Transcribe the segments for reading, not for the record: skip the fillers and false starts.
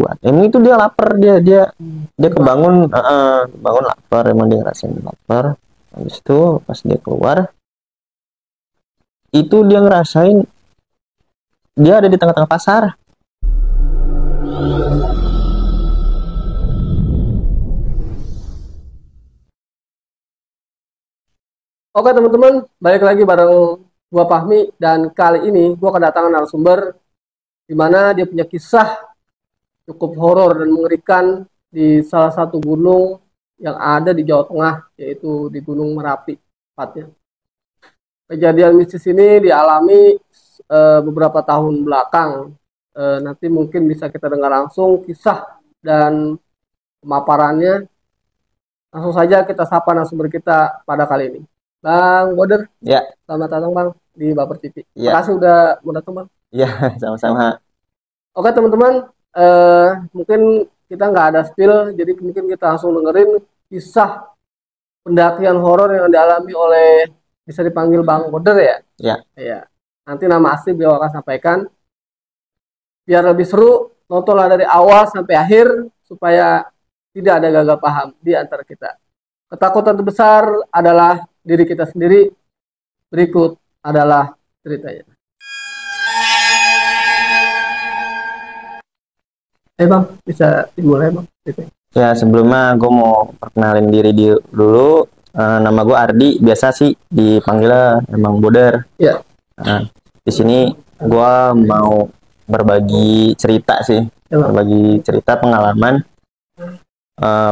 kuat. Emang itu dia lapar, dia kebangun, bangun lapar, emang dia ngerasain lapar. Habis itu pas dia keluar, itu dia ngerasain dia ada di tengah-tengah pasar. Oke teman-teman, balik lagi bareng gua Fahmi dan kali ini gua kedatangan narasumber di mana dia punya kisah cukup horor dan mengerikan di salah satu gunung yang ada di Jawa Tengah, yaitu di Gunung Merapi tepatnya. Kejadian mistis ini dialami beberapa tahun belakang. Nanti mungkin bisa kita dengar langsung kisah dan pemaparannya. Langsung saja kita sapa narasumber kita pada kali ini. Bang Boder, Ya, selamat datang Bang di Baper TV. ya, Makasih udah mau datang Bang. ya. Sama-sama. Oke teman-teman, mungkin kita nggak ada spill, jadi mungkin kita langsung dengerin kisah pendakian horor yang dialami oleh, bisa dipanggil Bang Boder ya? Ya, Iya. Nanti nama asli beliau akan sampaikan. Biar lebih seru, nontonlah dari awal sampai akhir supaya tidak ada gagal paham di antara kita. Ketakutan terbesar adalah diri kita sendiri. Berikut adalah ceritanya. Bang, bisa dimulai bang ceritanya. ya, sebelumnya gue mau perkenalin diri dulu. Nama gue Ardi, biasa sih dipanggilnya Emang Boder. Ya. Nah, di sini gue mau berbagi cerita sih, Ya, Bang. berbagi cerita pengalaman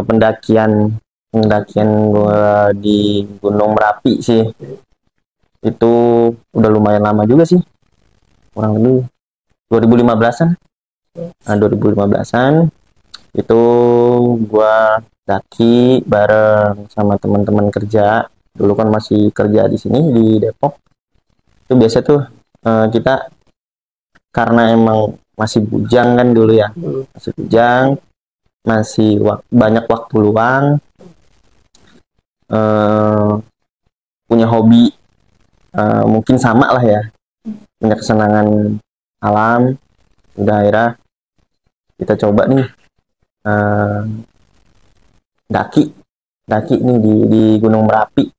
pendakian gue di Gunung Merapi sih. Itu udah lumayan lama juga sih, kurang lebih 2015-an. Nah, 2015-an itu gua daki bareng sama teman-teman kerja. Dulu kan masih kerja di sini di Depok. Itu biasa tuh kita, karena emang masih bujang kan dulu ya, masih bujang, masih banyak waktu luang, punya hobi, mungkin sama lah ya, punya kesenangan alam. Udah akhirnya kita coba nih daki nih di Gunung Merapi.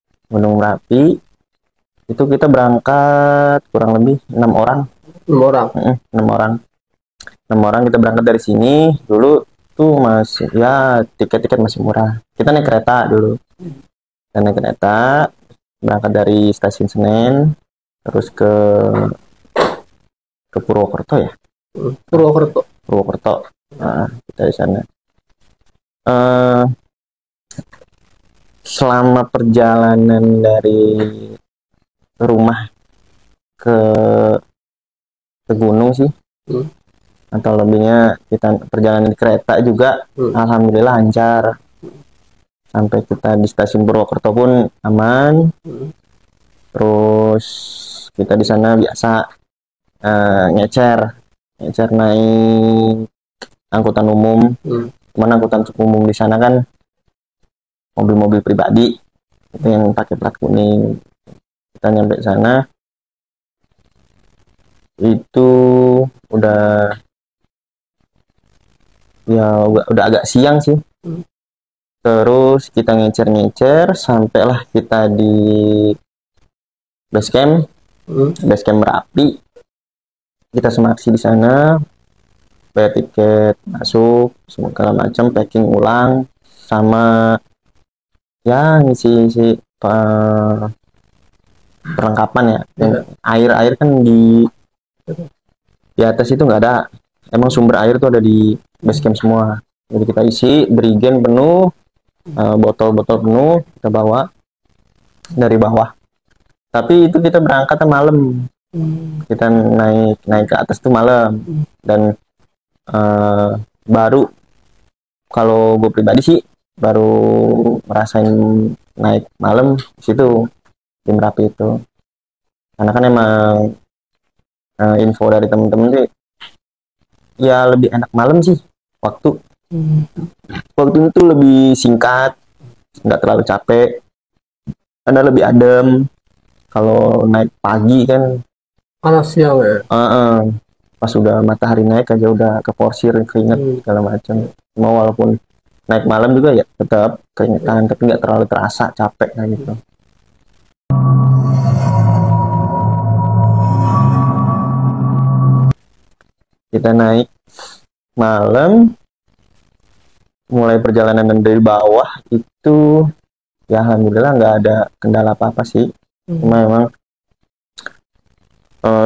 Itu kita berangkat kurang lebih 6 orang. 6 orang kita berangkat dari sini. Dulu tuh masih ya, tiket masih murah. Kita naik kereta dulu. Berangkat dari stasiun Senen terus ke Purwokerto ya. Purwokerto. Nah, kita di sana. Selama perjalanan dari rumah ke gunung sih, atau lebihnya kita perjalanan di kereta juga, alhamdulillah lancar. Sampai kita di stasiun Purwokerto pun aman. Terus kita di sana biasa ngecer naik angkutan umum. Cuman angkutan umum di sana kan mobil-mobil pribadi, itu yang pakai plat kuning. Kita nyampe sana itu udah agak siang sih. Terus kita ngecer sampailah kita di base camp Merapi. Kita semaksi di sana, bayar tiket masuk segala macam, packing ulang, sama ya ngisi perlengkapan ya. Air kan di atas itu nggak ada. Emang sumber air tuh ada di base camp semua. Jadi kita isi, berigen penuh, botol-botol penuh kita bawa dari bawah. Tapi itu kita berangkat malam. Kita naik ke atas tuh malam. Dan baru, kalau gue pribadi sih baru merasain naik malam di situ di Merapi itu. Karena kan emang info dari temen-temen sih ya lebih enak malam sih. Waktu itu lebih singkat, nggak terlalu capek, karena lebih adem. Kalau naik pagi kan panas siang ya. pas udah matahari naik aja udah keporsir keringet segala macam. Mau walaupun naik malam juga ya tetap keringetan, tapi nggak terlalu terasa capek kayak gitu. Kita naik malam, mulai perjalanan dari bawah itu ya alhamdulillah nggak ada kendala apa-apa sih. Cuma emang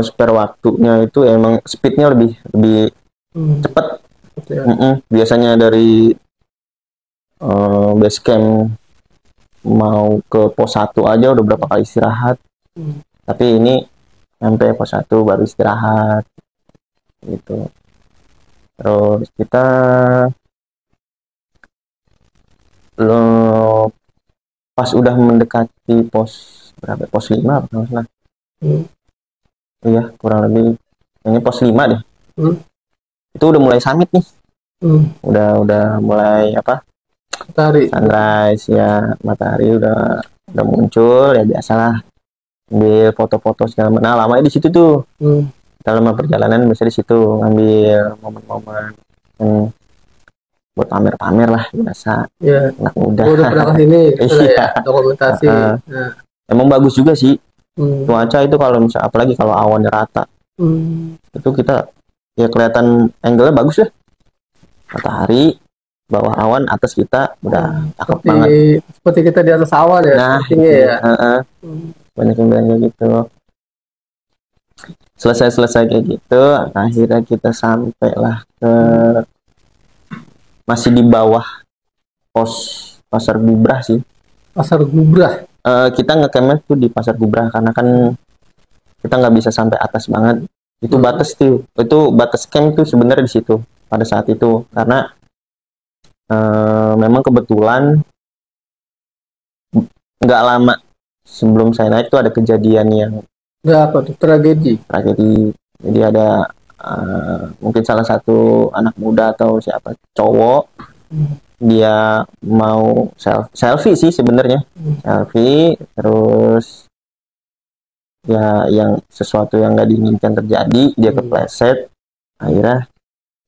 spare waktunya itu emang speednya lebih cepat. Biasanya dari base camp mau ke pos 1 aja udah berapa kali istirahat. Tapi ini sampai pos 1 baru istirahat gitu. Terus kita pas udah mendekati pos berapa? Pos 5 apa salah. Iya, kurang lebih ini pos 5 deh. Itu udah mulai summit nih. Udah mulai apa? Matahari. Sunrise ya, matahari udah muncul ya, biasalah ambil foto-foto segala macam. Nah, lamanya di situ tuh. Dalam perjalanan bisa di situ ngambil momen-momen buat pamer-pamer lah, biasa. Anak muda. Udah pernah kesini gitu ya, dokumentasi. Emang bagus juga sih. Cuaca itu kalau misalnya apalagi kalau awannya rata. Itu kita ya kelihatan angle-nya bagus ya. Matahari bawah awan, atas kita udah cakep banget. Seperti kita di atas awan ya. Nah, ya. Banyak yang bilang kayak gitu. Selesai kayak gitu, akhirnya kita sampailah ke masih di bawah pos Pasar Gubrah sih. Pasar Gubrah. Kita ngecampnya tuh di Pasar Gubrah karena kan kita nggak bisa sampai atas banget. Itu batas tuh, itu batas camp tuh sebenarnya di situ pada saat itu, karena memang kebetulan nggak lama sebelum saya naik tuh ada kejadian yang apa tuh? Tragedi. Jadi ada mungkin salah satu anak muda atau siapa cowok, dia mau selfie sih sebenarnya. Selfie terus ya yang sesuatu yang nggak diinginkan terjadi, dia kepleset, akhirnya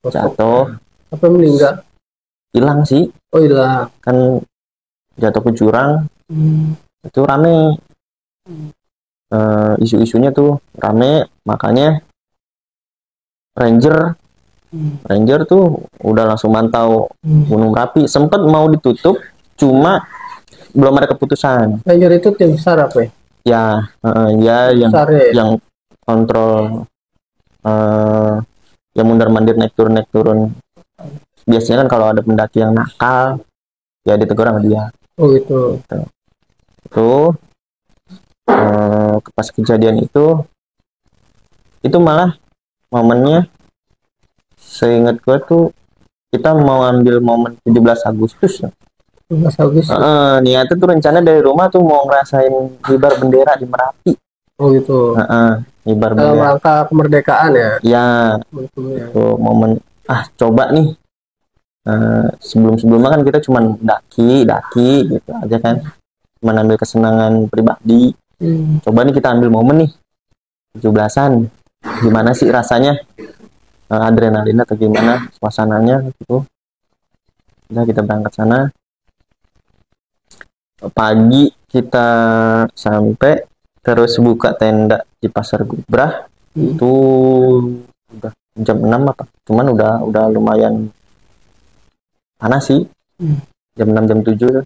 jatuh. Apa meninggal? Hilang sih. Oh, hilang. Kan jatuh ke jurang. Itu rame. Isu-isunya tuh rame, makanya Ranger tuh udah langsung mantau Gunung Merapi. Sempat mau ditutup, cuma belum ada keputusan. Ranger itu tim besar apa ya? Ya yang kontrol yang mundar-mandir naik turun. Biasanya kan kalau ada pendaki yang nakal, ya ditegur sama dia. Oh gitu. Tuh pas kejadian itu malah momennya, seingat gue tuh kita mau ambil momen 17 Agustus. 17 Agustus. Niatnya tuh rencana dari rumah tuh mau ngerasain kibar bendera di Merapi. Oh gitu. Kibar dalam bendera. Rangka kemerdekaan ya. Ya. Itu momen coba nih. Sebelumnya kan kita cuma daki gitu aja kan. Cuma ambil kesenangan pribadi. Coba nih kita ambil momen nih 17-an. Gimana sih rasanya? Adrenalin atau gimana suasananya gitu. Udah kita berangkat sana. Pagi kita sampai, terus buka tenda di Pasar Gubrah. Itu udah jam 6 apa? Cuman udah lumayan panas sih. Jam 6 jam 7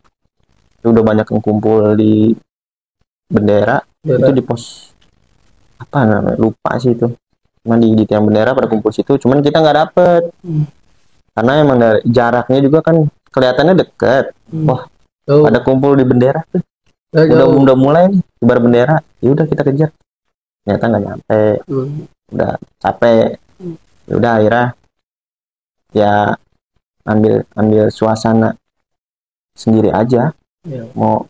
itu udah banyak yang kumpul di bendera. Itu di pos apa namanya? Lupa sih itu. Cuman di tiang bendera pada kumpul situ, cuman kita nggak dapet. Karena emang dari jaraknya juga kan kelihatannya deket. Wah, pada kumpul di bendera tuh. Udah mulai nih kibar bendera. Ya udah kita kejar. Ternyata nggak nyampe. Udah capek. Ya udah akhirnya ya ambil suasana sendiri aja. Mau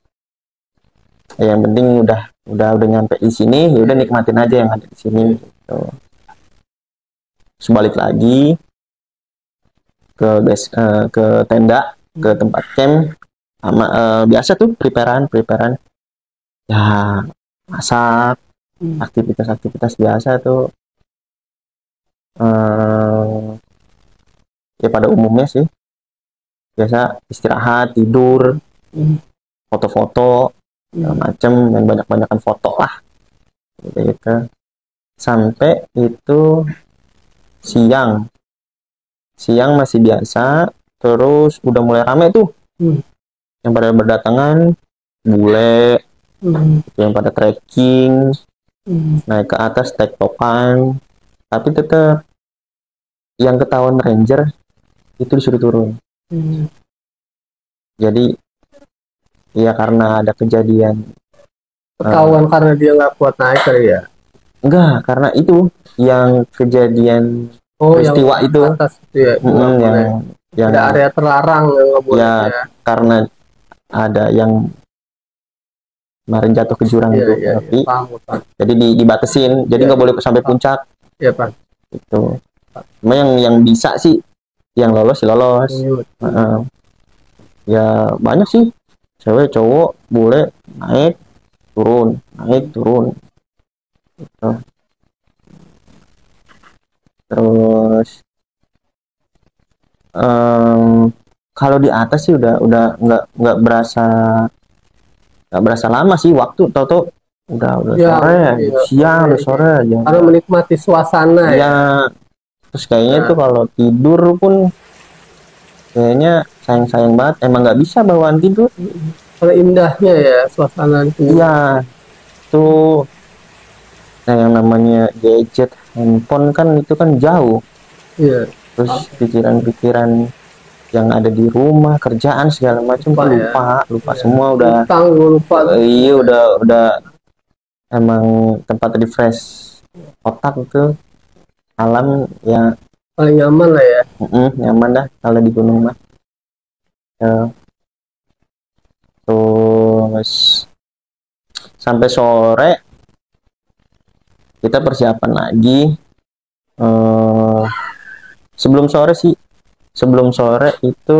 yang penting udah nyampe di sini, ya udah nikmatin aja yang ada di sini gitu. Sebalik lagi ke tenda, ke tempat camp, sama biasa tuh preparean ya, masak, aktivitas biasa tuh eh, ya pada umumnya sih biasa istirahat, tidur, foto-foto segala macem, dan banyak-banyakan foto lah gitu. Sampai itu siang masih biasa, terus udah mulai rame tuh yang pada berdatangan, bule yang pada trekking naik ke atas tektokan, tapi tetap yang ketahuan ranger itu disuruh turun. Jadi ya karena ada kejadian Ketahuan karena dia nggak kuat naik kali ya. enggak, karena itu yang kejadian peristiwa yang itu atas itu ya, itu nggak boleh. yang Ada area terlarang yang nggak boleh ya, ya. karena ada yang kemarin jatuh ke jurang itu tapi Paham. jadi dibatasin, jadi nggak boleh sampai puncak. Iya, Pak. Itu cuma yang bisa sih, yang lolos lolos. Ya banyak sih, cewek cowok bule naik turun gitu. Terus kalau di atas sih udah nggak berasa lama sih waktu, tau udah Ya, sore siang udah sore aja karena menikmati suasana ya. Terus kayaknya tuh kalau tidur pun kayaknya sayang banget, emang nggak bisa bawaan tidur. Karena indahnya ya suasana itu. Iya tuh. Nah yang namanya gadget handphone kan itu kan jauh. Iya. Terus pikiran-pikiran yang ada di rumah, kerjaan segala macam lupa semua udah. Iya udah emang tempat refresh otak itu, alam ya paling nyaman lah ya. Nyaman dah kalau di gunung mah. Terus sampai sore kita persiapan lagi. Sebelum sore itu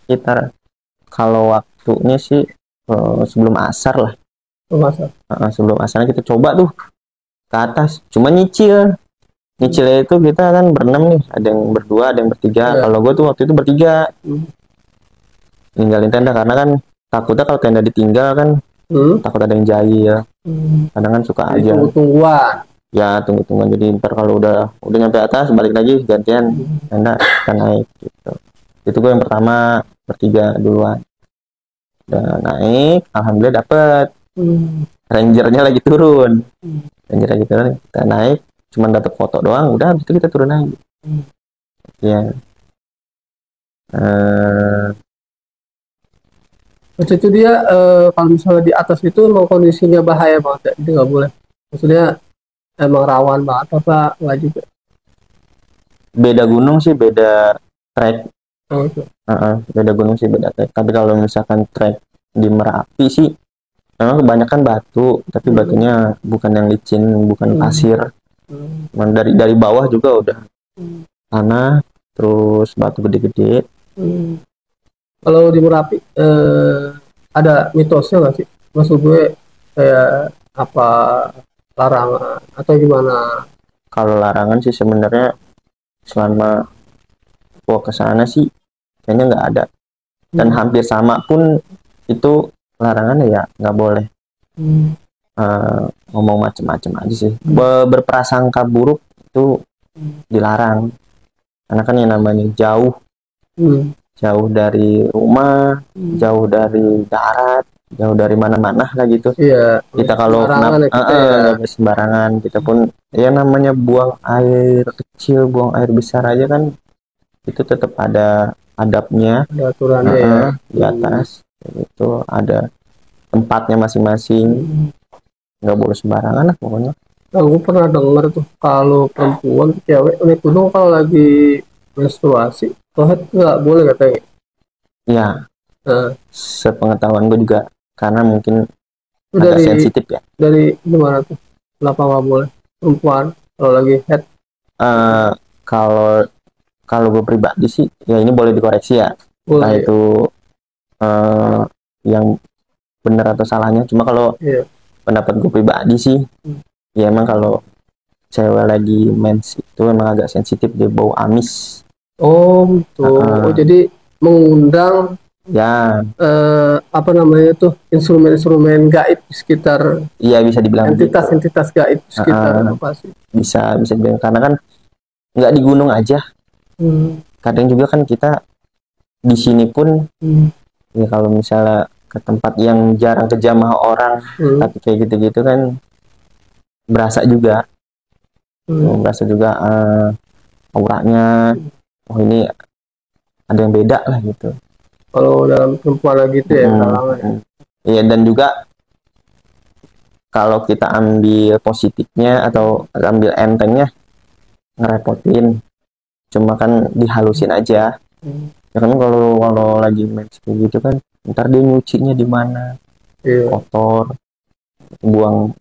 kita, kalau waktunya sih sebelum asar lah. Sebelum asar kita coba tuh ke atas, cuma nyicilnya itu kita kan berenam nih, ada yang berdua ada yang bertiga. Kalau gue tuh waktu itu bertiga ninggalin tenda karena kan takutnya kalau tenda ditinggal kan takut ada yang jahil. Kadang kan suka aja tunggu-tungguan, jadi ntar kalau udah nyampe atas balik lagi gantian tenda kita naik gitu. Itu gue yang pertama bertiga duluan, udah naik alhamdulillah dapet. Rangernya lagi turun, kita naik cuman dapet foto doang, udah habis itu kita turun lagi. Ya Terus itu dia kalau misalnya di atas itu emang kondisinya bahaya banget ya, jadi nggak boleh. Maksudnya emang rawan banget apa nggak juga? Beda gunung sih beda trek. Beda gunung sih beda trek. Tapi kalau misalkan trek di Merapi sih memang kebanyakan batu, tapi batunya bukan yang licin, bukan pasir. Dari bawah juga udah tanah, terus batu gede-gede. Kalau di Merapi ada mitosnya nggak sih? Maksud gue kayak apa, larangan atau gimana? Kalau larangan sih sebenarnya selama gua kesana sih kayaknya nggak ada, dan hampir sama pun itu larangannya ya nggak boleh ngomong macem-macem aja sih. Berprasangka buruk itu dilarang, karena kan yang namanya jauh dari rumah, jauh dari darat, jauh dari mana-mana lah gitu. Kita kalau nggak sembarangan, kita pun ya namanya buang air kecil, buang air besar aja kan itu tetap ada adabnya, aturannya di atas itu ada tempatnya masing-masing, nggak boleh sembarangan lah pokoknya. Aku pernah dengar tuh kalau perempuan cewek naik gunung kalau lagi menstruasi, nggak boleh katanya. Ya, sepengetahuan gue juga, karena mungkin agak sensitif ya. Dari gimana tuh? Kenapa nggak boleh perempuan kalau lagi head? Kalau gue pribadi sih, ya ini boleh dikoreksi ya. Nah itu yang benar atau salahnya. Cuma kalau pendapat gue pribadi sih, ya emang kalau cewek lagi mens itu emang agak sensitif, dia bau amis. Oh gitu. Oh jadi mengundang Ya, apa namanya tuh instrumen-instrumen gaib di sekitar, iya bisa dibilang begitu. entitas-entitas gaib di sekitar lokasi. Bisa dibilang, karena kan nggak di gunung aja. Kadang juga kan kita di sini pun ya kalau misalnya ke tempat yang jarang kejamah orang, tapi kayak gitu-gitu kan berasa juga. Berasa juga auranya, oh ini ada yang beda lah gitu. Kalau dalam perempuan gitu ya kalangan. Iya, dan juga kalau kita ambil positifnya atau ambil entengnya, ngerepotin, cuma kan dihalusin aja. Ya kan kalau lagi match kayak gitu kan, ntar dia nyucinya di mana, kotor, buang.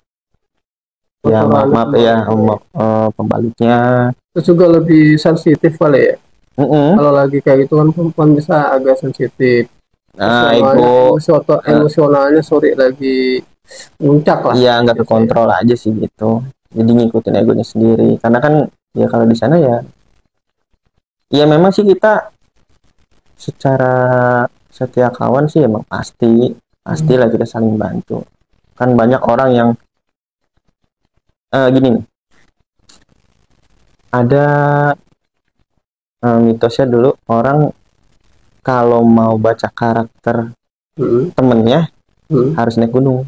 Ya maaf ya, pembaliknya. Terus juga lebih sensitif kali ya. Kalau lagi kayak gitu kan perempuan bisa agak sensitif. Nah, ego emosionalnya lagi muncak lah. Iya, nggak kekontrol aja sih gitu. Jadi ngikutin egonya sendiri. Karena kan ya kalau di sana ya memang sih kita secara setia kawan sih emang pastilah kita saling bantu. Kan banyak orang yang gini nih, ada mitosnya dulu, orang kalau mau baca karakter temennya harus naik gunung.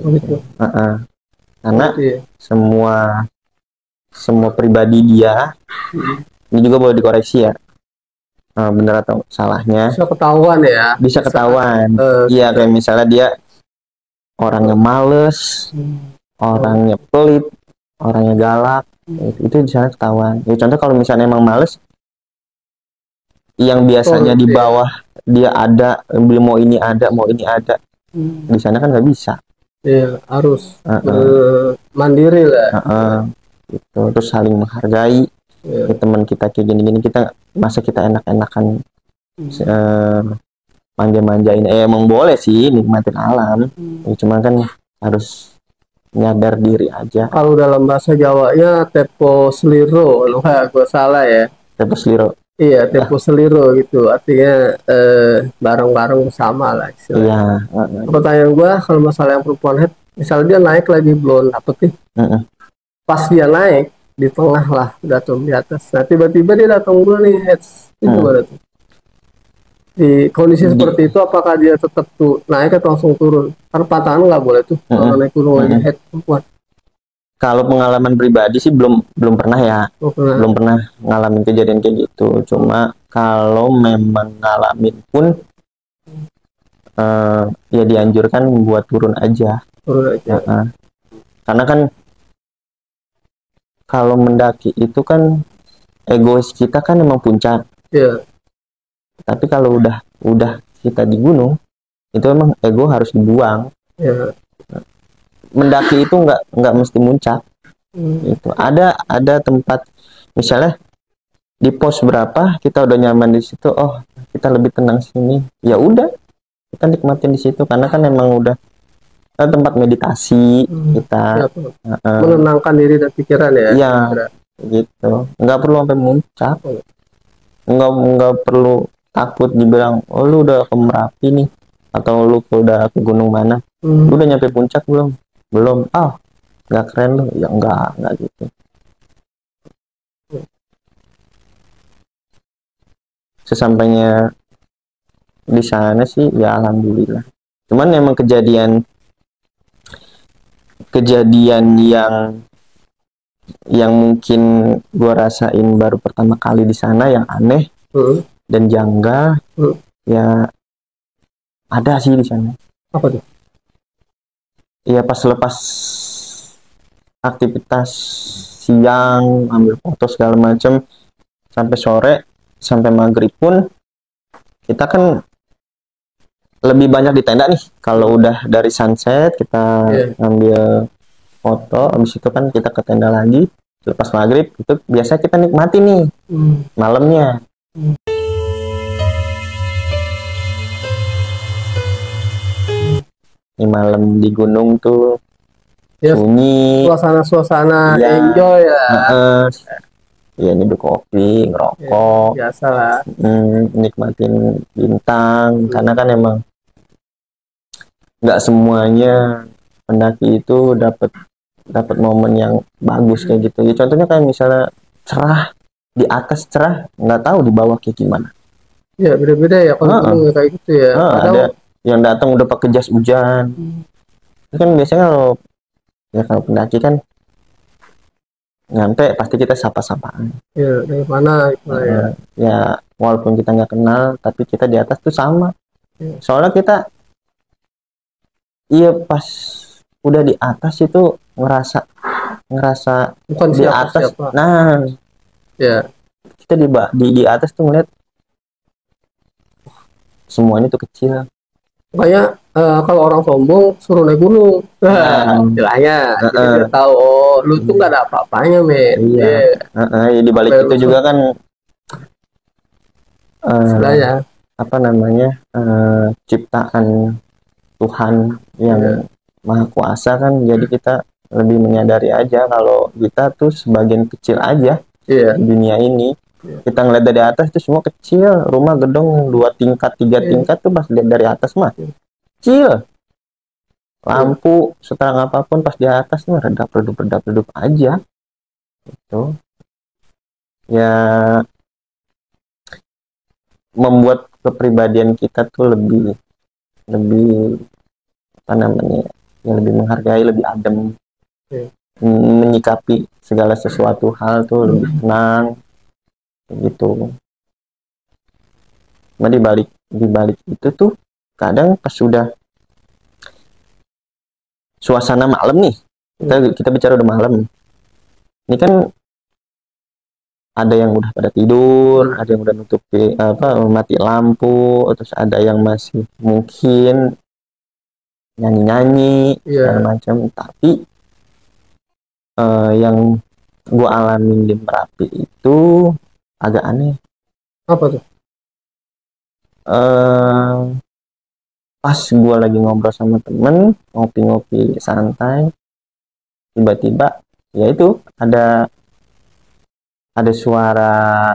Gitu. Karena semua pribadi dia ini juga boleh dikoreksi ya, bener atau salahnya bisa ketahuan. Iya, kayak misalnya dia orangnya males, orangnya pelit, orangnya galak, itu di sana ketahuan. Ya, contoh kalau misalnya emang males, yang biasanya di bawah dia ada, mau ini ada, di sana kan nggak bisa. Iya, harus mandiri lah. Gitu. Terus saling menghargai. Teman kita kayak gini-gini, kita masa kita enak-enakan manja-manjain. Emang boleh sih nikmatin alam, cuma kan harus nyadar diri aja. Kalau dalam bahasa Jawanya tepo seliro, gue salah ya. Tepo seliro. Iya, tepo seliro gitu, artinya bareng-bareng bersama lah istilahnya. Iya. Pertanyaan gue kalau masalah yang perempuan head, misalnya dia naik lagi belum dapet nih, pas dia naik di tengah lah, datang di atas, nah tiba-tiba dia datang dulu nih heads, itu gimana tuh? Di kondisi seperti itu apakah dia tetap tuh naik atau langsung turun? Karena patahan nggak boleh tuh kalau naik gunung lagi head perempuan. Kalau pengalaman pribadi sih belum pernah ya, belum pernah ngalamin kejadian kayak gitu. Cuma kalau memang ngalamin pun ya dianjurkan buat turun aja. Karena kan kalau mendaki itu kan egois kita kan emang puncak. Iya. Tapi kalau udah kita di gunung, itu emang ego harus dibuang. Iya. Mendaki itu nggak mesti muncak. Gitu. Ada tempat misalnya di pos berapa kita udah nyaman di situ, oh kita lebih tenang sini, ya udah kita nikmatin di situ, karena kan emang udah tempat meditasi kita, menenangkan diri dan pikiran ya. Iya, gitu. Nggak perlu sampai muncak, nggak perlu takut dibilang oh lu udah ke Merapi nih, atau lu udah ke gunung mana, lu udah nyampe puncak belum, nggak keren lu, ya nggak gitu. Sesampainya di sana sih ya alhamdulillah. Cuman emang kejadian yang mungkin gua rasain baru pertama kali di sana, yang aneh dan janggal, ya ada sih di sana. Apa tuh? Ya pas lepas aktivitas siang, ambil foto segala macam, sampai sore, sampai maghrib pun kita kan lebih banyak di tenda nih. Kalau udah dari sunset kita ambil foto, habis itu kan kita ke tenda lagi. Lepas maghrib itu biasa kita nikmati nih malamnya. Ini malam di gunung tuh Ya, sunyi, suasana ya, enjoy ya. ya nyeduh kopi, Ya, ngerokok, biasa lah. nikmatin bintang, karena kan emang nggak semuanya pendaki itu dapat dapat momen yang bagus kayak gitu. Ya, contohnya kayak misalnya cerah di atas cerah, nggak tahu di bawah kayak gimana. Ya, beda-beda ya kalau Heeh. gunung ya kayak gitu ya. Ada Kadang yang datang udah pakai jas hujan. Itu kan biasanya kalau pendaki kan nyampe pasti kita sapa-sapaan. ya dari mana gitu lah ya. Ya walaupun kita nggak kenal, tapi kita di atas tuh sama. Ya. Soalnya kita iya pas udah di atas itu ngerasa ngerasa Bukan di atas. siapa-siapa. Nah, Ya, kita di atas tuh ngeliat semuanya tuh kecil. makanya kalau orang sombong suruh naik gunung. Istilahnya. Jadi dia tahu, oh lu tuh nggak ada apa-apanya, men. Iya. Ya, di balik Apa itu yang juga kan istilahnya. apa namanya ciptaan Tuhan yang Ya. maha kuasa kan, jadi kita lebih menyadari aja kalau kita tuh sebagian kecil aja Iya. di dunia ini. Iya. Kita ngeliat dari atas tuh semua kecil, rumah gedung 2 tingkat 3 Iya. tingkat tuh pas lihat dari atas mah kecil, lampu seterang apapun pas di atas mah redup aja itu ya, membuat kepribadian kita tuh lebih lebih apa namanya ya, lebih menghargai, lebih adem, menyikapi segala sesuatu hal tuh lebih tenang gitu. Nah di balik itu tuh kadang pas sudah suasana malam nih, kita bicara udah malam ini kan, ada yang udah pada tidur, ada yang udah nutupi mati lampu, terus ada yang masih mungkin nyanyi segala macam. Tapi yang gue alamin di Merapi itu agak aneh. Apa tuh? Pas gue lagi ngobrol sama temen, ngopi-ngopi santai, tiba-tiba ya itu ada suara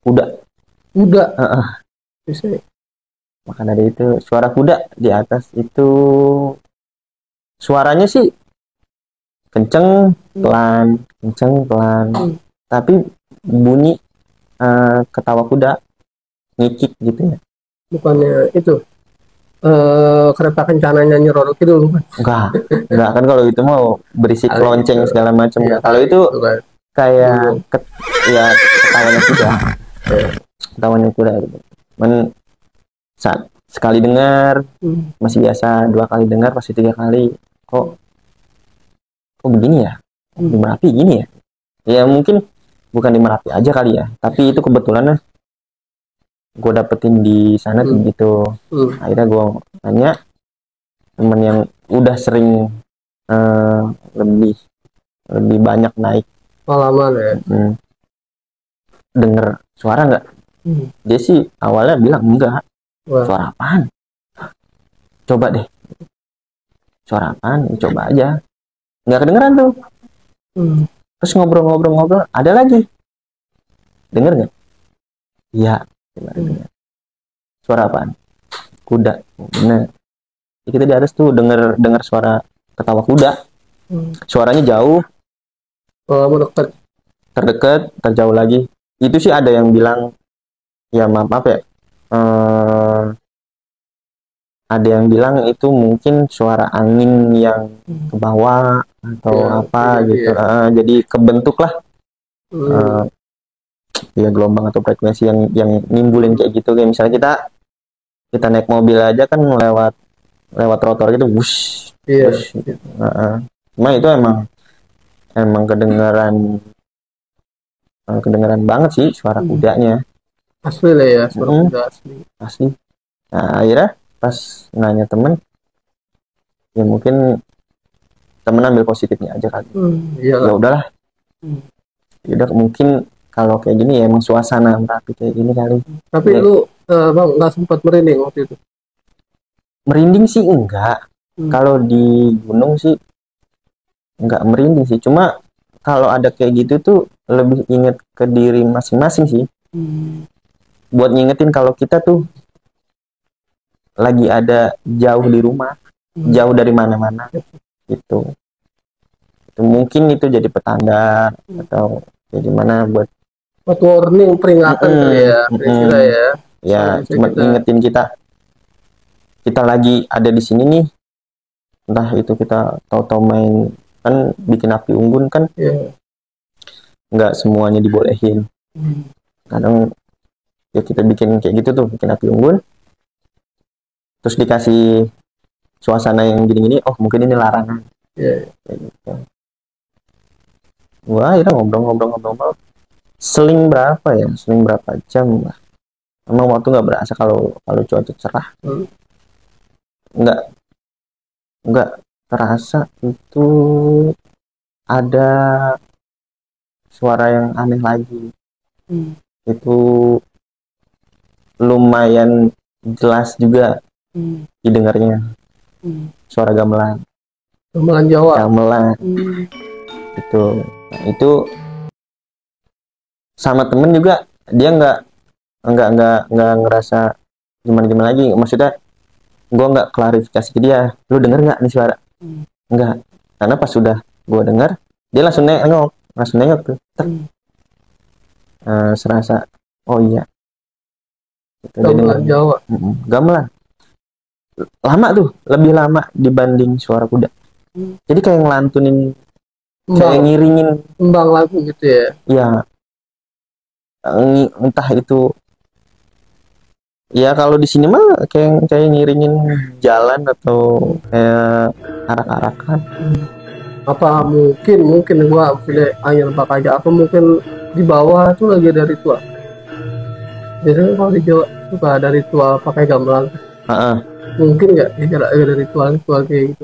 kuda. Maka dari itu suara kuda di atas itu suaranya sih kenceng pelan, tapi bunyi ketawa kuda ngikik gitu ya. Bukannya itu kereta kencana nyanyi Roro Kidul bukan? Enggak kan, kalau itu mau berisik lonceng segala macam. Ya, kalau itu kan kayak ya ketawanya kuda gitu. Saat sekali dengar masih biasa, 2 kali dengar pasti 3 kali kok begini ya, di Merapi gini ya. Ya mungkin bukan di Merapi aja kali ya, tapi itu kebetulan gue dapetin di sana gitu. Akhirnya gue tanya temen yang udah sering lebih banyak naik pengalaman ya, denger suara nggak? Dia sih awalnya bilang enggak. Suara apaan? Coba deh, suara apaan? Coba aja. Nggak kedengeran tuh. Terus ngobrol-ngobrol ada lagi, denger nggak? Iya. Suara apaan? Kuda. Bener. Kita di atas tuh denger suara ketawa kuda. Suaranya jauh, terdekat, terjauh lagi. Itu sih ada yang bilang ya maaf ya, ada yang bilang itu mungkin suara angin yang ke bawah atau apa gitu. Jadi kebentuk lah ya gelombang atau frekuensi yang nimbulin kayak gitu. Kayak misalnya kita naik mobil aja kan lewat trotoar gitu, wush. Gitu. Cuma itu emang kedengeran banget sih suara kudanya. Asli lah ya, suara kuda asli. Nah, akhirnya pas nanya temen, ya mungkin temen ambil positifnya aja kali. Ya udahlah. Ya udah, mungkin kalau kayak gini ya emang suasana Merapi kayak gini kali. Tapi ya, lu bang nggak sempat merinding waktu itu? Merinding sih enggak. Kalau di gunung sih nggak merinding sih, cuma kalau ada kayak gitu tuh lebih inget ke diri masing-masing sih, buat ngingetin kalau kita tuh lagi ada jauh di rumah, jauh dari mana-mana gitu. Itu mungkin itu jadi petanda atau jadi mana buat warning, peringatan kali ya, kita ya. ya cuma ngingetin kita lagi ada di sini nih, entah itu kita tahu-tahu main, kan bikin api unggun kan nggak semuanya dibolehin. Kadang ya kita bikin kayak gitu tuh, bikin api unggun terus dikasih suasana yang gini-gini, oh mungkin ini larangan. Kayak gitu. Wah, akhirnya ngobrol seling berapa jam lah. Emang waktu nggak berasa kalau cuaca cerah. Nggak terasa itu ada suara yang aneh lagi. Itu lumayan jelas juga didengarnya. Suara gamelan Jawa. Itu. Nah, itu sama temen juga, dia nggak ngerasa gimana lagi, maksudnya gue nggak klarifikasi ke dia, lu denger nggak nih suara, nggak, karena pas sudah gue denger dia langsung nengok tuh, serasa oh iya itu gamelan Jawa. Gamelan lama tuh, lebih lama dibanding suara kuda. Jadi kayak ngelantunin, kayak ngiringin kembang lagu gitu ya. Iya, entah itu ya, kalau di sini mah kayak ngiringin jalan atau kayak arak-arakan. Apa mungkin gua pilih angin pakai aja, apa mungkin di bawah itu lagi ada ritual. Biasanya kalau di Jawa suka ada ritual pakai gamelan. Mungkin nggak ada ritual kayak gitu.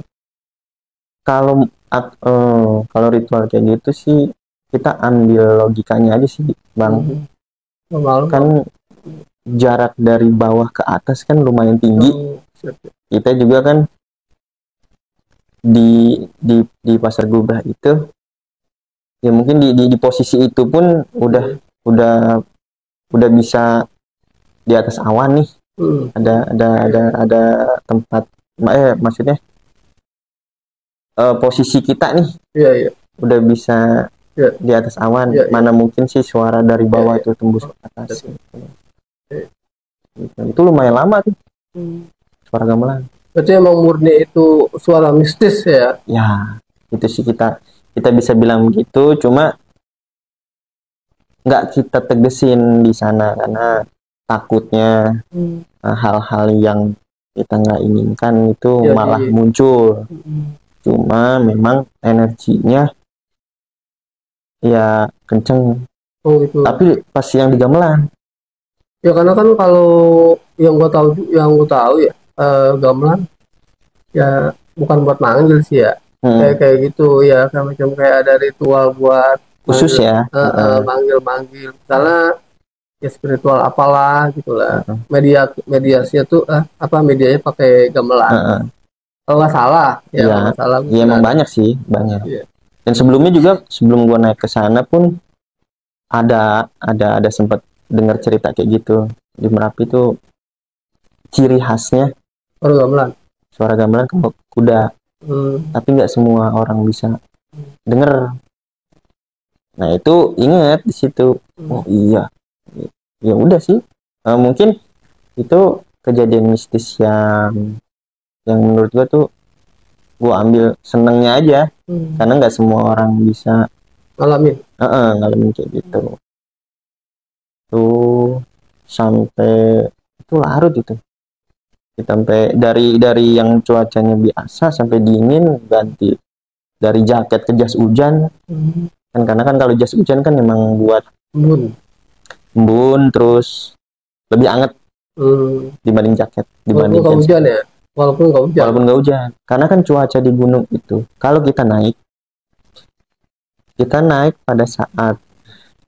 Kalau ritual kayak gitu sih kita ambil logikanya aja sih, Bang. Kan jarak dari bawah ke atas kan lumayan tinggi. Kita juga kan di Pasar Gubah itu ya mungkin di posisi itu pun udah bisa di atas awan nih. Ada tempat, maksudnya posisi kita nih udah bisa di atas awan. Mana mungkin sih suara dari bawah itu tembus ke atas gitu. Itu lumayan lama tuh suara gamelan. Berarti emang murni itu suara mistis ya? Ya, itu sih kita bisa bilang begitu, cuma nggak kita tegesin di sana karena takutnya hal-hal yang kita nggak inginkan itu malah muncul. Cuma memang energinya ya kenceng. Gitu. Tapi pas yang di gamelan. Ya karena kan kalau yang gua tahu ya, gamelan ya bukan buat manggil sih ya. Kayak gitu ya, macam kayak ada ritual buat khusus ya. Manggil karena ya spiritual apalah gitulah. Mediasinya tuh medianya pakai gamelan. Kalau nggak salah ya. Iya emang banyak sih, banyak. Dan sebelumnya juga, sebelum gua naik ke sana pun ada sempat dengar cerita kayak gitu. Di Merapi tuh ciri khasnya suara gamelan kalau kuda. Tapi nggak semua orang bisa denger. Nah itu inget di situ. Oh iya, ya udah sih. Mungkin itu kejadian mistis yang menurut gua tuh gua ambil senengnya aja. Karena nggak semua orang bisa ngalamin kayak gitu. Tuh sampai itu larut itu. Sampai dari yang cuacanya biasa sampai dingin, ganti dari jaket ke jas hujan. Kan karena kan kalau jas hujan kan memang buat embun, terus lebih anget dibanding jaket, dibanding hujan ya. Walaupun nggak hujan. Karena kan cuaca di gunung itu, kalau kita naik pada saat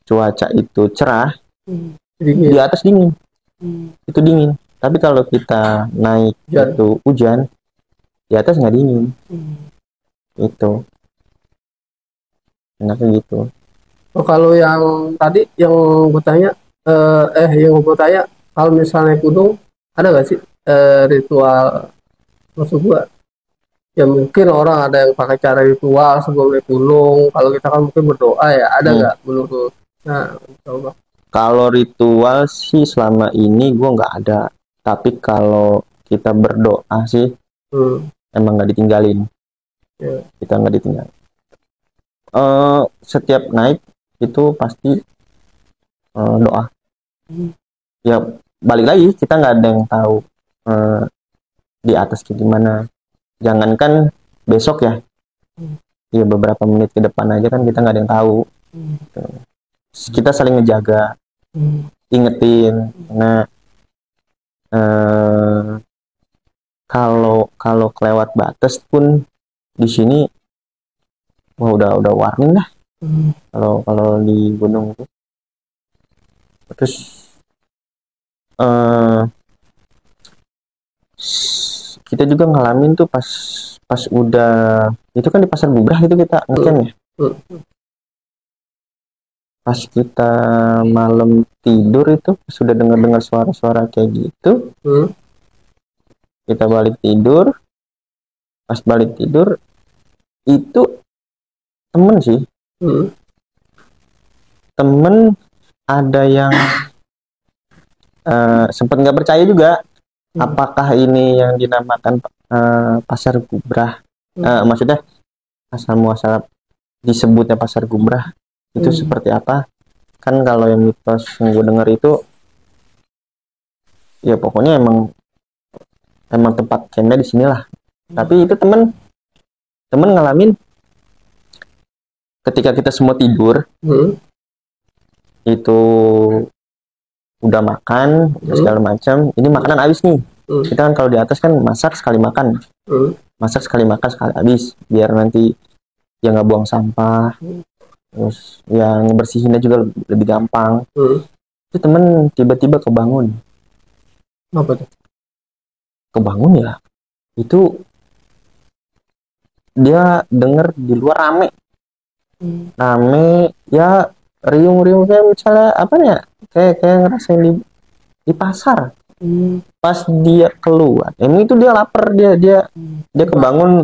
cuaca itu cerah, di atas dingin. Itu dingin. Tapi kalau kita naik itu hujan, di atas nggak dingin. Itu enaknya gitu. Oh, kalau yang tadi yang gue tanya, yang gue tanya, kalau misalnya gunung, ada nggak sih ritual, maksud gue, ya mungkin orang ada yang pakai cara ritual sebelum naik gunung, kalau kita kan mungkin berdoa ya, ada Hmm. nggak menurut lu? Nah, coba. Kalau ritual sih selama ini gue nggak ada. Tapi kalau kita berdoa sih Hmm, emang nggak ditinggalin. ya. Kita nggak ditinggalin. Setiap naik itu pasti doa. Hmm, Ya balik lagi kita nggak ada yang tahu eh, di atas kayak gimana. Jangankan besok ya. hmm, Ya beberapa menit ke depan aja kan kita nggak ada yang tahu. hmm, Kita saling ngejaga, hmm, ingetin. Nah, eh, kalau kalau kelewat batas pun di sini wah udah warning dah hmm, kalau kalau di gunung itu. Terus eh, kita juga ngalamin tuh pas pas udah itu kan di Pasar Bubrah itu kita hmm, ngecamp ya. hmm, Pas kita malam tidur itu sudah dengar-dengar suara-suara kayak gitu, hmm, kita balik tidur. Pas balik tidur itu temen sih, hmm, temen ada yang sempat nggak percaya juga hmm, apakah ini yang dinamakan Pasar Bubrah. hmm, Maksudnya asal muasal disebutnya Pasar Bubrah itu hmm. seperti apa. Kan kalau yang mitos yang gue dengar itu ya pokoknya emang tempat campnya di sinilah. Tapi itu temen temen ngalamin ketika kita semua tidur Hmm, itu udah makan hmm, segala macam, ini makanan habis nih. hmm, Kita kan kalau di atas kan masak sekali makan, hmm, masak sekali makan sekali habis biar nanti ya nggak buang sampah, hmm, terus yang ngebersihinnya juga lebih gampang. hmm. Itu temen tiba-tiba Apa tuh? kebangun ya, itu dia denger di luar rame Hmm, rame ya, riung-riung kayak misalnya apa ya, kayak ngerasain di pasar. hmm, Pas dia keluar emang itu dia lapar, dia dia hmm. dia kebangun,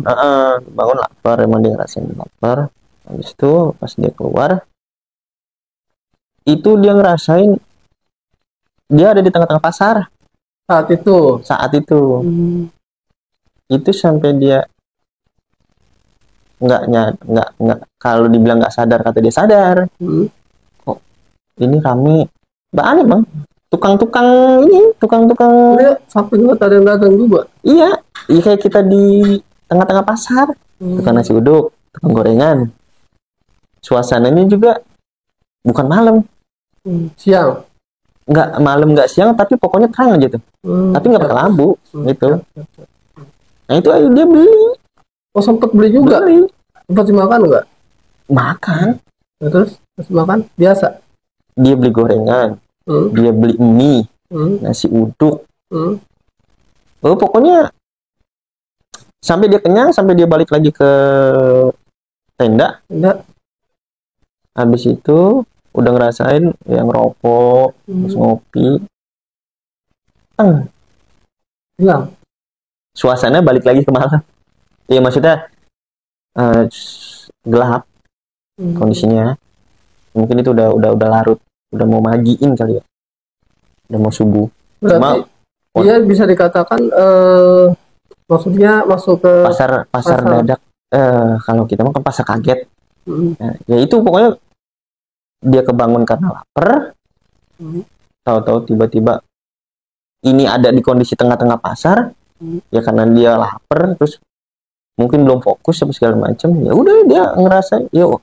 bangun lapar, emang dia ngerasain lapar. Habis itu pas dia keluar itu dia ngerasain dia ada di tengah-tengah pasar Saat itu. saat itu. Hmm, Itu sampai dia nggak kalau dibilang nggak sadar kata dia sadar, hmm. kok ini rame banyak bang, tukang-tukang ini, tukang-tukang. Dia sampai ngeliat ada yang datang juga. Iya, iya kayak kita di tengah-tengah pasar, tukang Hmm, nasi uduk, tukang gorengan. Suasananya juga bukan malam, hmm. Siang. nggak malam nggak siang, tapi pokoknya terang aja tuh. Hmm, Tapi nggak siap, pakai siap. lampu Hmm, gitu. siap, siap, siap. Nah itu dia Oh, sempet beli juga. beli Sempet dimakan nggak? makan, Nah, terus makan biasa. dia beli gorengan, Hmm, dia beli mie, hmm, nasi uduk. hmm. Oh pokoknya sampai dia kenyang, sampai dia balik lagi ke tenda. Enggak. Habis itu udah ngerasain yang rokok, terus Hmm. ngopi. Hilang. Suasana balik lagi ke malam. Iya maksudnya eh, gelap Hmm. kondisinya. Mungkin itu udah larut, udah mau magiin kali ya, udah mau subuh. Berarti Cuma dia bisa dikatakan maksudnya masuk ke pasar pasar. dadak. Kalau kita mah kan pasar kaget. Hmm, Nah, ya itu pokoknya dia kebangun karena lapar. hmm, Tahu-tahu tiba-tiba ini ada di kondisi tengah-tengah pasar. hmm. Ya karena dia lapar, terus mungkin belum fokus apa segala macam. Ya udah dia ngerasa, ya oh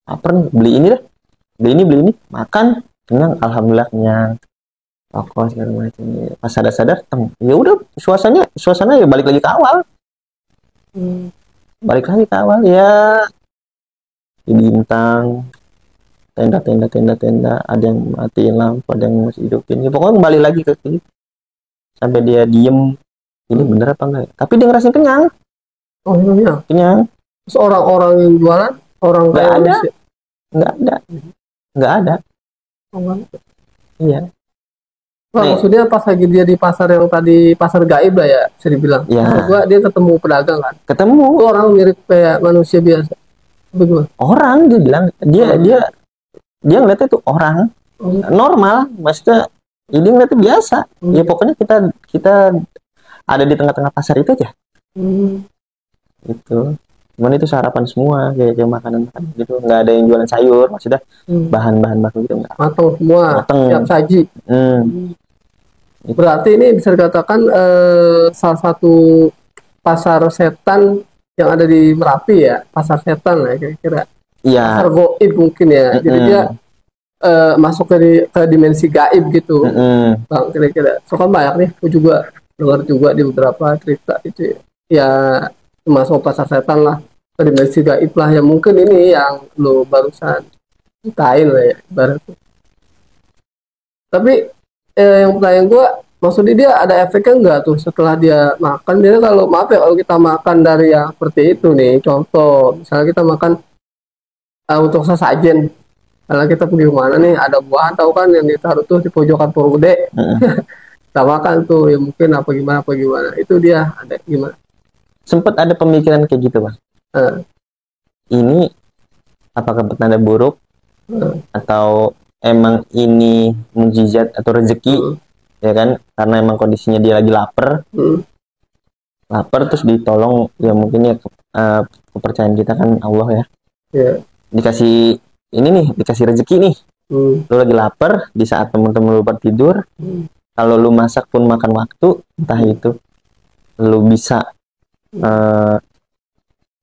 lapar nih, beli ini dah, beli ini, makan, kenyang, alhamdulillah kenyang, rokok segala macam. Ya, pas sadar-sadar, ya udah suasana ya balik lagi ke awal, Hmm. ya di bintang, tenda, ada yang matiin lampu, ada yang masih hidupin. Ya pokoknya kembali lagi ke sini sampai dia diem. Ini bener apa enggak? Ya? Tapi dia ngerasain kenyang. Oh, iya. Kenyang. Terus orang-orang yang jualan Orang Nggak kayak ada. manusia. Nggak ada. Oh, enggak. Iya. Wah, Nih, maksudnya pas lagi dia di pasar yang tadi pasar gaib lah ya, bisa dibilang. Maksud ya gua dia ketemu pedagang kan. Itu ketemu orang mirip kayak manusia biasa. Bagaimana? orang, dia bilang dia Hmm. dia dia ngeliatnya tuh orang Oh, normal, maksudnya ini ngeliatnya biasa. Hmm. Ya pokoknya kita kita ada di tengah-tengah pasar itu aja. hmm. Gitu. Cuman itu sarapan semua, kayak makanan gitu. Nggak ada yang jualan sayur, maksudnya Hmm. bahan-bahan baku gitu nggak. Matang semua, Mateng. siap saji. Hmm. Berarti ini bisa dikatakan salah satu pasar setan yang ada di Merapi ya, pasar setan lah kira-kira. Pasar Iya. goib mungkin ya. Jadi dia Mm-mm. masuk ke dimensi gaib gitu, Mm-mm. bang kira-kira. So kan banyak nih, aku juga dengar juga di beberapa cerita itu ya, masuk pasar setan lah, ke dimensi gaib lah. Ya mungkin ini yang lo barusan ceritain lah ya, ibaratnya. Tapi yang pertanyaan gue, maksudnya dia ada efeknya nggak tuh setelah dia makan? Dia kalau maaf ya, kalau kita makan dari yang seperti itu nih, contoh misalnya kita makan untuk sesajen, kalau kita pergi kemana nih, ada buah tahu kan yang ditaruh tuh di pojokan purwo gede, Mm-mm. kita makan tuh ya mungkin apa gimana, itu dia ada gimana? Sempet ada pemikiran kayak gitu, Bang. Eh, Ini apakah petanda buruk eh, atau emang ini mujizat atau rezeki, hmm, ya kan? Karena emang kondisinya dia lagi lapar, hmm, terus ditolong, ya mungkin ya kepercayaan kita kan Allah ya. ya, Dikasih ini nih, dikasih rezeki nih. hmm, Lu lagi lapar di saat temen-temen lu tidur, hmm, kalau lu masak pun makan waktu, entah itu lu bisa eh,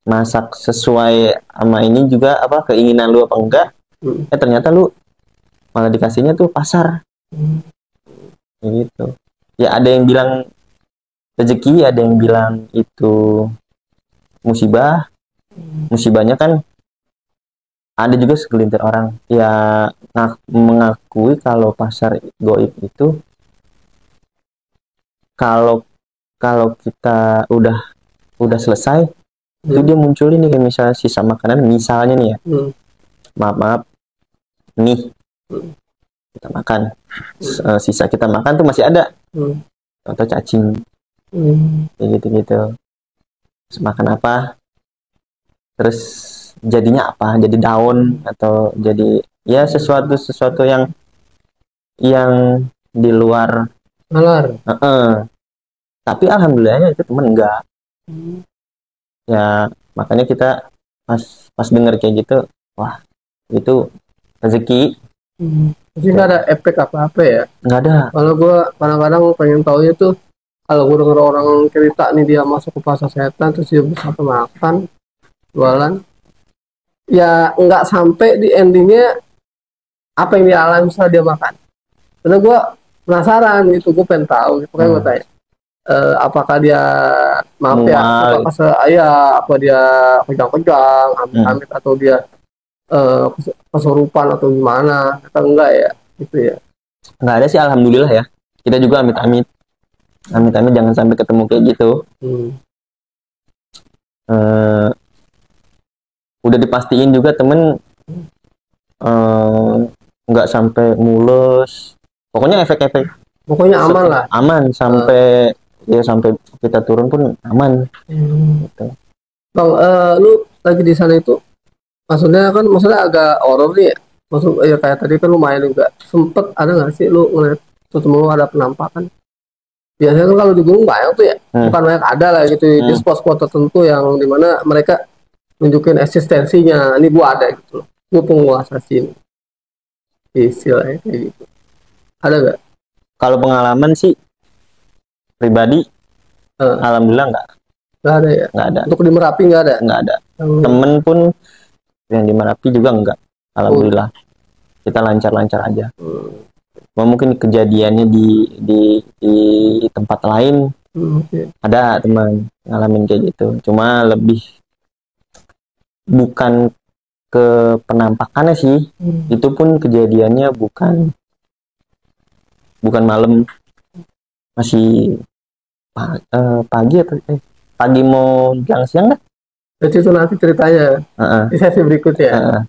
masak sesuai sama ini juga apa keinginan lu apa enggak, hmm, ternyata lu malah dikasihnya tuh pasar, hmm, kayak gitu. Ya ada yang bilang rezeki, ada yang bilang itu musibah. Musibahnya kan ada juga segelintir orang ya mengakui kalau pasar goib itu, kalau kalau kita udah selesai, itu dia munculin nih kayak misalnya sisa makanan, misalnya nih ya, hmm, maaf nih hmm, kita makan, sisa kita makan tuh masih ada, hmm, atau cacing, hmm, kayak gitu-gitu. Terus makan apa, terus jadinya apa, jadi daun atau jadi ya sesuatu sesuatu yang di luar. nalar. Tapi alhamdulillahnya itu temen enggak, Hmm, ya makanya kita pas pas denger kayak gitu, wah itu rezeki. Jadi nggak ada efek apa-apa ya. Nggak ada. Kalau gue kadang-kadang pengen tahunya tuh, kalau gue denger orang cerita nih dia masuk ke pasar setan terus dia bisa makan, jualan, ya nggak sampai di endingnya apa yang dia alami setelah dia makan. Karena gue penasaran gitu, gue pengen tahu. Gitu. Makanya gue tanya, apakah dia maaf ya, Mual. apakah apa dia pegang-pegang, amit-amit, atau dia kesurupan atau gimana? Atau enggak ya, gitu ya. Nggak ada sih, alhamdulillah ya. Kita juga amit-amit jangan sampai ketemu kayak gitu. Eh, udah dipastiin juga temen nggak sampai mules. Pokoknya efek-efek Pokoknya aman lah. aman sampai ya sampai kita turun pun aman. Gitu. Bang, lu lagi di sana itu, maksudnya agak horor nih ya. Maksud ya kayak tadi kan lumayan juga. Sempet ada nggak sih lu ngeliat ketemu ada penampakan? Biasanya kan kalau di gunung banyak tuh ya. Bukan banyak, ada lah gitu di spot-spot tertentu yang dimana mereka nunjukin eksistensinya. Ini gua ada gitu loh. Gua penguasa sini. Istilahnya kayak gitu. Ada nggak? Kalau pengalaman sih pribadi, alhamdulillah nggak ada ya. Nggak ada. Untuk di Merapi nggak ada. Nggak ada. Temen pun yang di Merapi juga nggak. Alhamdulillah. Kita lancar-lancar aja. Mungkin kejadiannya di tempat lain, ada teman ngalamin kayak gitu. Cuma lebih bukan ke penampakannya sih. Itu pun kejadiannya bukan malam, masih pagi atau pagi mau siang dah. Jadi itu nanti ceritanya Heeh, di sesi berikutnya. heeh,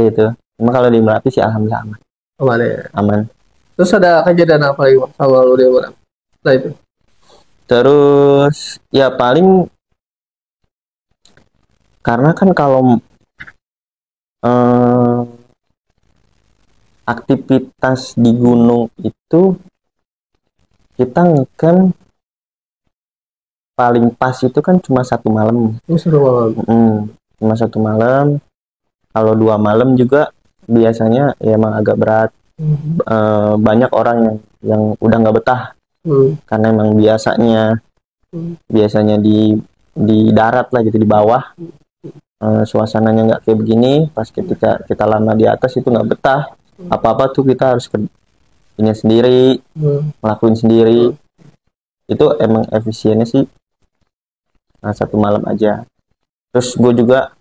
gitu. Cuma kalau di Merapi sih alhamdulillah aman. Aman ya. Aman. Terus ada kejadian apa lagi Bang, sama lu di Merapi? Nah itu. Terus ya paling karena kan kalau eh, aktivitas di gunung itu kita ngecamp paling pas itu kan cuma 1 malam. Ini seru banget. Cuma 1 malam. Kalau 2 malam juga biasanya ya emang agak berat. Banyak orang yang udah nggak betah karena emang biasanya di darat lah gitu, di bawah. Suasananya nggak kayak begini. Pas ketika kita lama di atas itu nggak betah. Apa-apa tuh kita harus kerjain sendiri, ngelakuin sendiri. Itu emang efisiennya sih 1 malam aja. Terus gue juga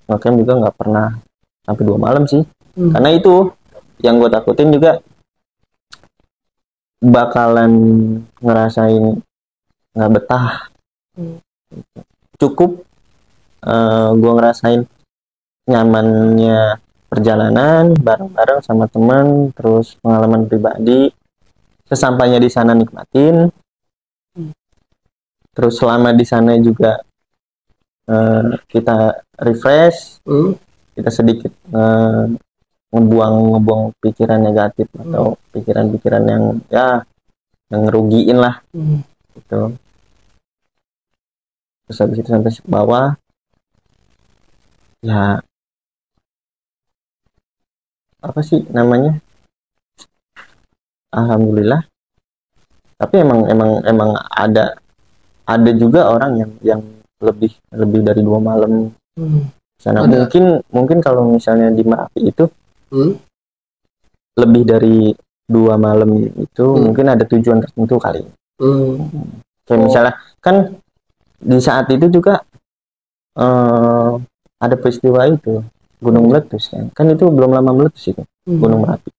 ngecamp juga nggak pernah sampai 2 malam sih. Karena itu yang gue takutin juga bakalan ngerasain nggak betah. Cukup gue ngerasain nyamannya perjalanan bareng-bareng sama teman, terus pengalaman pribadi. Sesampainya di sana nikmatin. Terus selama di sana juga kita refresh, kita sedikit ngebuang pikiran negatif atau pikiran-pikiran yang ngerugiin lah gitu. Terus habis itu sampai ke bawah ya apa sih namanya, alhamdulillah. Tapi emang ada juga orang yang lebih dari 2 malam sana. Mungkin kalau misalnya di Merapi itu lebih dari 2 malam itu mungkin ada tujuan tertentu kali. Kayak misalnya kan di saat itu juga ada peristiwa itu gunung meletus kan itu belum lama meletus itu Gunung Merapi,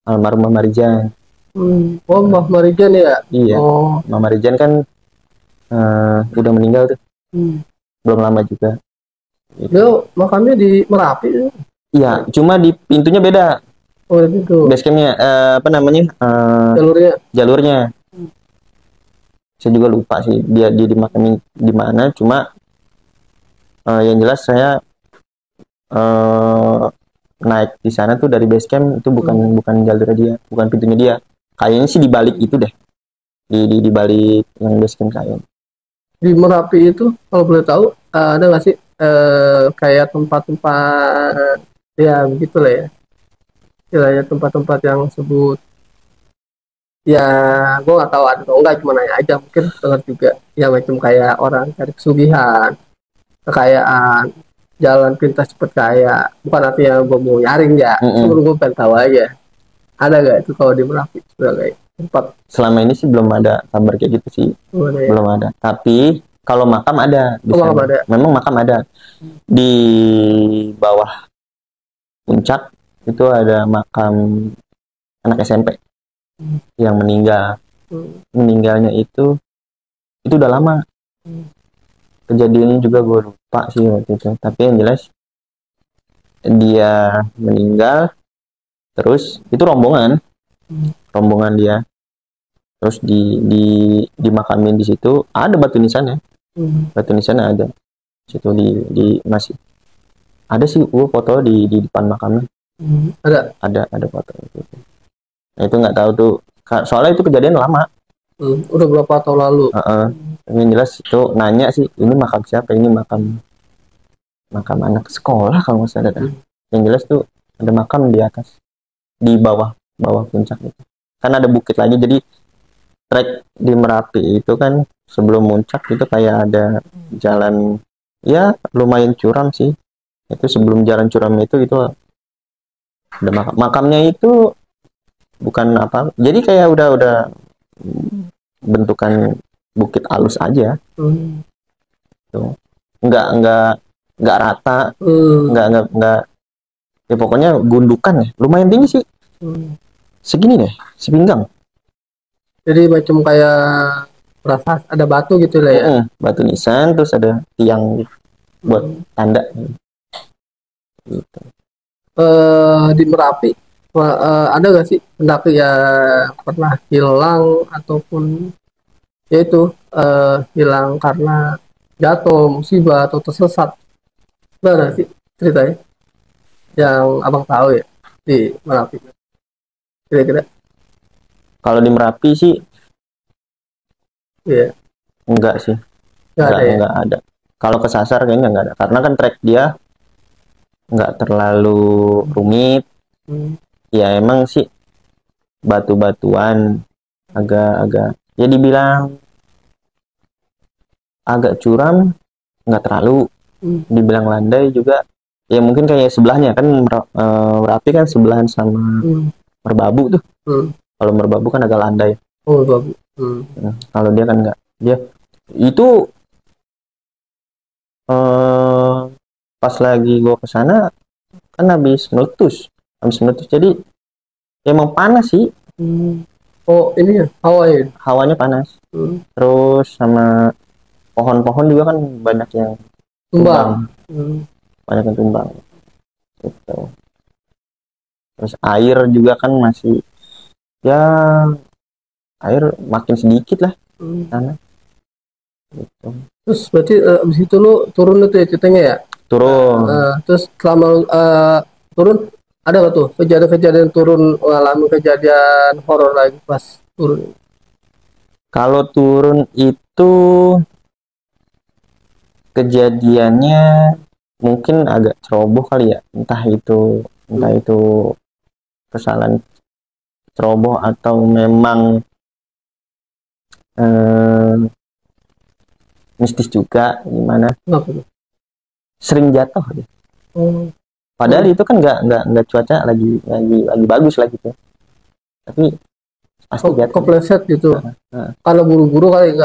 almarhum Mama Marijan. Oh, Mbah Marijan ya? Iya. Mama Marijan kan udah meninggal tuh. Belum lama juga. Dia makamnya di Merapi. Iya, cuma di pintunya beda. Oh, itu. Base campnya apa namanya? Jalurnya. Saya juga lupa sih dia dimakamin di mana. Cuma yang jelas saya naik di sana tuh dari base camp itu bukan jalurnya dia, bukan pintunya dia. Kayaknya sih di balik itu deh. Di balik yang base camp saya. Di Merapi itu kalau boleh tahu ada nggak sih kayak tempat-tempat ya begitulah ya, istilahnya tempat-tempat yang sebut ya gue nggak tahu ada atau enggak, cuma nanya aja, mungkin dengar juga ya macam kayak orang cari kesugihan, kekayaan, jalan pintas cepet kaya. Bukan artinya gue mau nyaring ya, cuma gue pengen tahu aja ada nggak itu kalau di Merapi sebagai tempat. Selama ini sih belum ada kabar kayak gitu sih. Belum ada. Tapi kalau makam ada. Memang makam ada. Di bawah puncak itu ada makam anak SMP yang meninggal. Meninggalnya itu udah lama. Kejadiannya juga gue lupa sih waktu itu. Tapi yang jelas dia meninggal. Terus itu rombongan dia. Terus dimakamin di situ, ada batu nisannya. Batu nisannya ada. Situ di masih ada sih foto di depan makamnya. Ada foto gitu. Nah, itu nggak tahu tuh. Soalnya itu kejadian lama. Udah berapa tahun lalu. Yang jelas itu nanya sih, ini makam siapa? Ini makam anak sekolah kalau nggak salah. Yang jelas tuh ada makam di atas, di bawah puncak itu. Kan ada bukit lagi, jadi trek di Merapi itu kan sebelum puncak itu kayak ada jalan ya lumayan curam sih. Itu sebelum jalan curam itu ada makamnya itu bukan apa. Jadi kayak udah bentukan bukit halus aja. Tuh. Enggak rata. Enggak ya pokoknya gundukan ya. Lumayan tinggi sih. Segini deh, sepinggang. Jadi macam kayak berasa ada batu gitu lah ya. Batu nisan terus ada tiang gitu. buat tanda gitu. Di Merapi ada nggak sih pendaki yang pernah hilang ataupun yaitu hilang karena jatuh, musibah atau tersesat? Ada nggak sih ceritanya yang abang tahu ya di Merapi? Kira-kira? Kalau di Merapi sih Iya, enggak sih, nggak ada ya. enggak ada. Kalau kesasar kayaknya enggak ada, karena kan trek dia enggak terlalu rumit. Hmm. Ya emang sih batu-batuan agak-agak ya dibilang agak curam, nggak terlalu. Dibilang landai juga ya mungkin kayak sebelahnya kan Merapi kan sebelahan sama Merbabu tuh. Kalau Merbabu kan agak landai. Oh, bagus. Kalau dia kan nggak, dia itu pas lagi gua kesana kan habis meletus jadi emang panas sih. Oh, ini ya Hawanya panas. Terus sama pohon-pohon juga kan banyak yang tumbang. Banyak yang tumbang gitu. Terus air juga kan masih ya air makin sedikit lah sana gitu. Terus berarti abis itu lu turun itu ya ceritanya ya? Turun. Terus selama turun ada nggak tuh kejadian-kejadian turun mengalami kejadian horor lagi pas turun? Kalau turun itu kejadiannya mungkin agak ceroboh kali ya, entah itu kesalahan ceroboh atau memang mistis juga gimana. Sering jatuh aja. Padahal itu kan nggak cuaca lagi bagus lah gitu. Tapi pasti jatuh. Kepleset gitu. Kalau buru-buru kali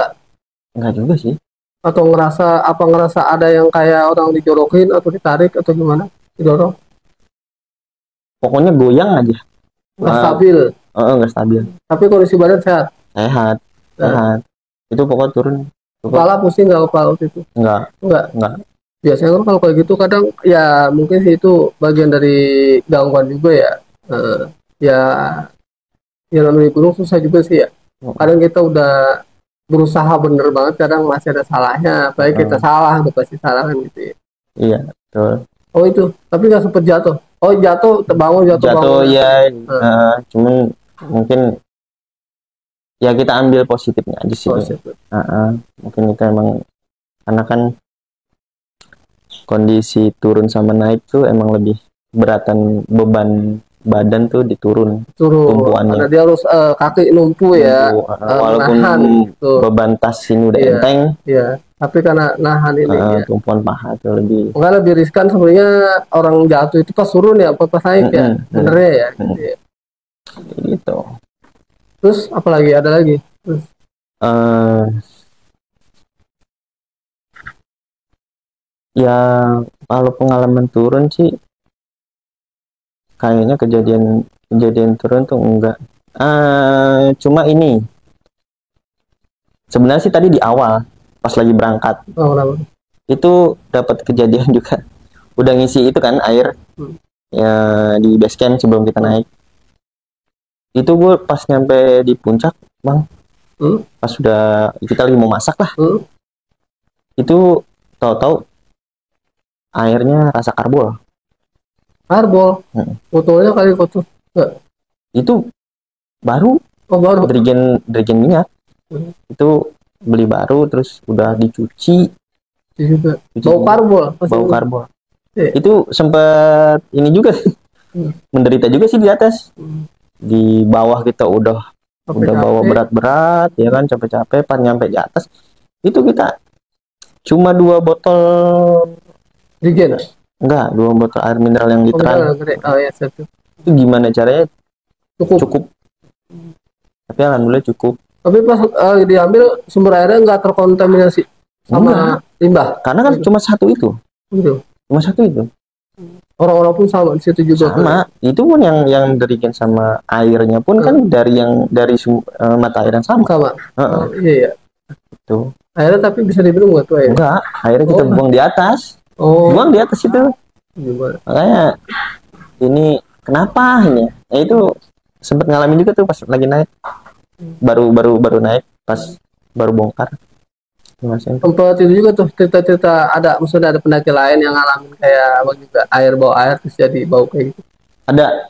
Enggak juga sih. Atau ngerasa ada yang kayak orang dijorokin atau ditarik atau gimana? Didorong. Pokoknya goyang aja. Nggak stabil. Nggak stabil. Tapi kondisi badan sehat. Sehat. Itu pokoknya turun. Kepala pusing nggak kepala itu? Enggak. Biasanya kan kalau kayak gitu kadang ya mungkin sih itu bagian dari gangguan juga ya. Ya namanya gunung susah juga sih ya. Kadang kita udah berusaha bener banget, kadang masih ada salahnya. Baik kita salah, udah pasti salah kan gitu ya. Iya, betul. Oh itu, tapi nggak sempet jatuh. Oh jatuh, terbangun jatuh ya. Cuman mungkin ya kita ambil positifnya aja sih. Mungkin kita emang karena kan kondisi turun sama naik tuh emang lebih beratan beban badan tuh turun tumpuannya. Karena dia harus kaki lumpuh ya. Walaupun nahan, beban tas ini udah enteng. Iya. Tapi karena nahan ini tumpuan paha tuh lebih. Enggak, lebih riskan sebenarnya orang jatuh itu pas turun ya, pas naik ya. Benernya ya. Gitu. Terus apalagi ada lagi? Ya kalau pengalaman turun sih kayaknya kejadian turun tuh enggak. Cuma ini sebenarnya sih tadi di awal pas lagi berangkat itu dapat kejadian juga. Udah ngisi itu kan air ya di base camp sebelum kita naik. Itu gue pas nyampe di puncak bang, pas sudah kita lagi mau masak lah, itu tahu-tau airnya rasa karbol. Botolnya kali kotor. Itu baru. Dirigen minyak. Itu beli baru terus udah dicuci. Bau karbol. Itu sempat ini juga sih. Menderita juga sih di atas. Di bawah kita udah bawa berat-berat ya kan, capek-capek, pas nyampe di atas itu kita cuma 2 botol Dirigen. Enggak, 2 botol air mineral yang literan. Itu gimana caranya cukup. Tapi alhamdulillah cukup. Tapi pas diambil sumber airnya nggak terkontaminasi sama limbah. Karena kan cuma satu itu. Cuma satu itu. Orang-orang pun sama di situ juga. Sama. Itu pun yang dirigen sama airnya pun kan dari mata air yang sama. Iya. Itu. Airnya tapi bisa diminum nggak tuh air? Enggak, airnya kita buang di atas. Oh, Gua di atas itu. gimana? Makanya ini kenapa ini? Ya itu sempat ngalamin juga tuh pas lagi naik. Baru naik pas baru bongkar. Ngerasain. Tempat itu juga tuh cerita-cerita ada, maksudnya ada pendaki lain yang ngalamin kayak abang juga, air bawa air terus jadi bau kayak gitu. Ada,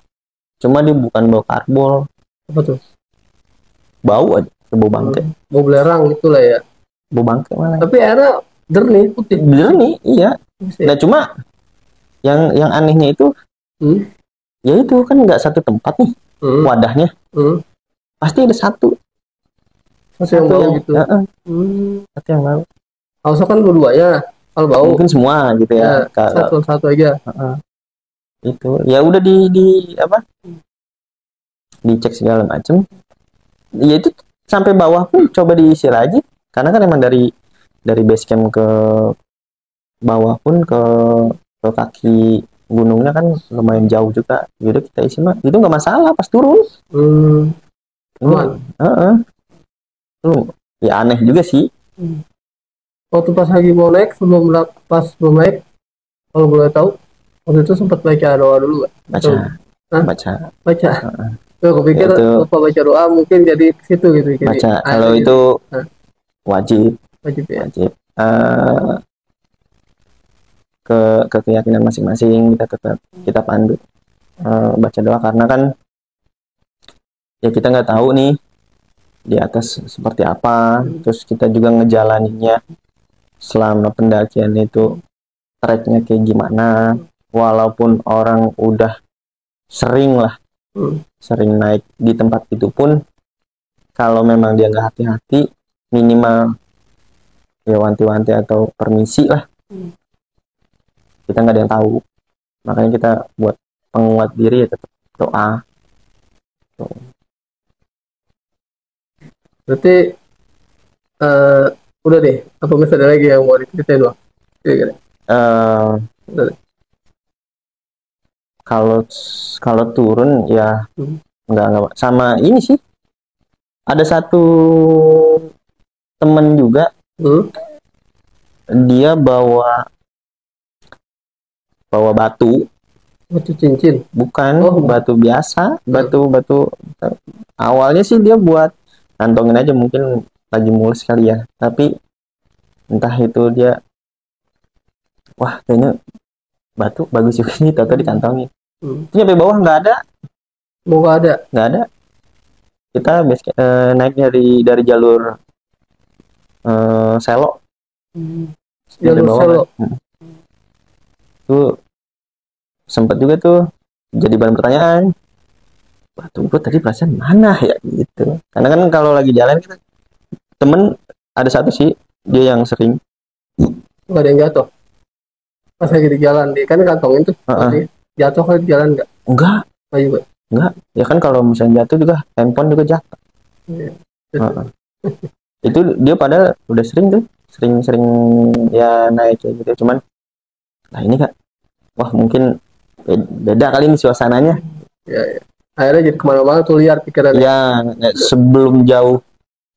cuma dia bukan bau karbol, Apa tuh? bau aja, bau bangke. Bau belerang gitu lah ya. Bau bangke mana? Tapi airnya jernih, putih. Bener nih, iya. Bisa ya? Nah cuma yang anehnya itu, Hmm? ya itu kan nggak satu tempat nih Hmm. wadahnya, Hmm. pasti ada satu. Masih yang bau gitu. Heeh, Hmm. satu yang bau. Harusnya kan dua-duanya kalau bau. Mungkin semua gitu ya. Ya, satu aja. Heeh. Itu ya udah di apa? Dicek segala macem. Ya itu sampai bawah pun coba diisi lagi, karena kan emang dari base camp ke bawah pun ke kaki gunungnya kan lumayan jauh juga. Jadi kita isi mah itu nggak masalah pas turun. Hmm. Ini, Aman. tuh ya aneh juga sih. Waktu pas lagi mau naik, pas belum naik, kalau boleh tahu, waktu itu sempat baca doa dulu nggak? Baca. Hah? Baca. Baca. Aku pikir Itu lupa baca doa mungkin jadi ke situ gitu. Jadi baca. Kalau gitu. itu Hah, wajib wajib ya. wajib. Ke keyakinan masing-masing kita tetap kita pandu baca doa, karena kan ya kita nggak tahu nih di atas seperti apa, terus kita juga ngejalaninnya selama pendakian itu treknya kayak gimana, walaupun orang udah sering sering naik di tempat itu pun kalau memang dia nggak hati-hati, minimal ya wanti-wanti atau permisi lah, kita nggak ada yang tahu. Makanya kita buat penguat diri ya tetap doa. Berarti udah deh. Apa masih ada lagi yang mau diceritain bang? Kira-kira. Eh, Udah deh. kalau turun ya nggak sama ini sih, ada satu temen juga dia bawa batu, Batu cincin. bukan Oh. batu biasa, batu awalnya sih dia buat kantongin aja, mungkin lagi mulus kali ya, tapi entah itu dia wah kayaknya batu bagus juga nih, tahu dikantongin. Itu nyampe bawah nggak ada. Nggak ada. Kita naik dari jalur Selo. Jalur bawah Selo. kan. Tuh sempat juga tuh jadi bahan pertanyaan. Batu gue tadi perasaan mana ya gitu. Karena kan kalau lagi jalan kita temen ada satu sih dia yang sering. Nggak ada yang jatuh. Pas lagi di jalan dia kan kantongin tuh. Jatuh kali di jalan nggak? Enggak. Oh, juga. Enggak. Ya kan kalau misalnya jatuh juga handphone juga jatuh. Iya. Itu dia pada udah sering ya naik kayak gitu, cuman nah ini kak wah mungkin beda kali ini suasananya ya. Akhirnya jadi kemana-mana tuh liar pikirannya ya. Sebelum jauh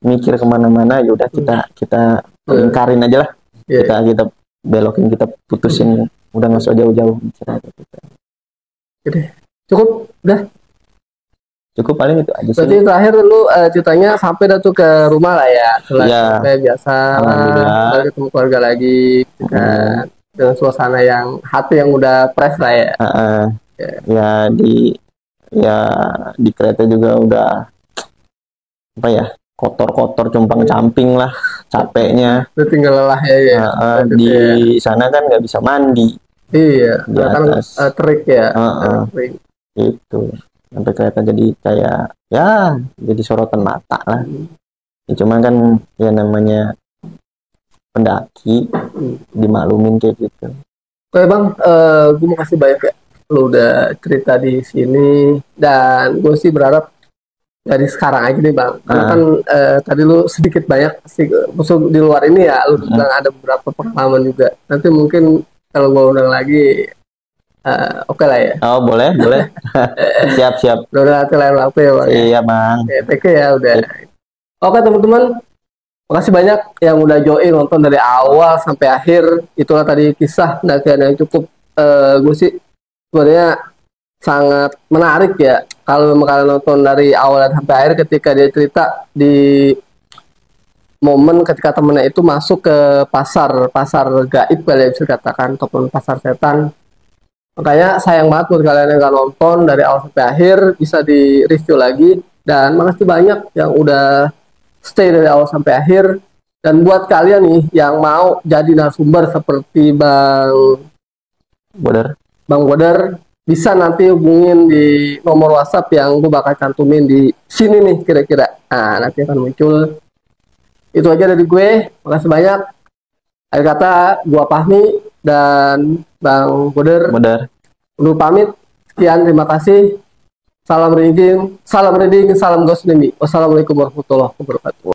mikir kemana-mana ya udah kita lingkarin aja lah. Kita belokin, kita putusin, udah nggak usah jauh-jauh. Jadi cukup paling itu aja sih. Berarti terakhir lu ceritanya sampai dah tuh ke rumah lah ya, sampai biasa lah, ketemu keluarga lagi kan, dengan suasana yang hati yang udah fresh lah ya. Ya di kereta juga udah apa ya, kotor compang-camping lah, capeknya. Itu tinggal lelah ya. Di sana kan nggak bisa mandi. Iya, di atas kan terik ya. Itu sampai kereta jadi kayak ya jadi sorotan mata lah. Ya, cuma kan ya namanya pendaki dimaklumin kayak gitu. Oke bang, gue mau kasih banyak ya, lu udah cerita di sini, dan gue sih berharap dari sekarang aja nih bang, karena kan tadi lu sedikit banyak sih musuh di luar ini ya, lu bilang ada beberapa pengalaman juga. Nanti mungkin kalau gue undang lagi, oke lah ya. Oh boleh. siap. Udah nanti lain waktu ya bang. Iya bang. Oke ya udah. Oke teman-teman, Makasih banyak yang udah join nonton dari awal sampai akhir. Itulah tadi kisah pendakian yang cukup gue sih sebenarnya sangat menarik ya. Kalau kalian nonton dari awal dan sampai akhir ketika dia cerita di momen ketika temennya itu masuk ke pasar gaib kali ya bisa dikatakan ataupun pasar setan. Makanya sayang banget buat kalian yang gak nonton dari awal sampai akhir, bisa di review lagi. Dan makasih banyak yang udah stay dari awal sampai akhir. Dan buat kalian nih yang mau jadi narasumber seperti Bodar. Bang Bodar, bisa nanti hubungin di nomor WhatsApp yang gue bakal cantumin di sini nih kira-kira. Nah, nanti akan muncul. Itu aja dari gue. Makasih banyak. Akhir kata, gua Fahmi dan Bang Bodar. Undur pamit. Sekian, terima kasih. Salam reading, salam ghost name. Wassalamualaikum warahmatullahi wabarakatuh.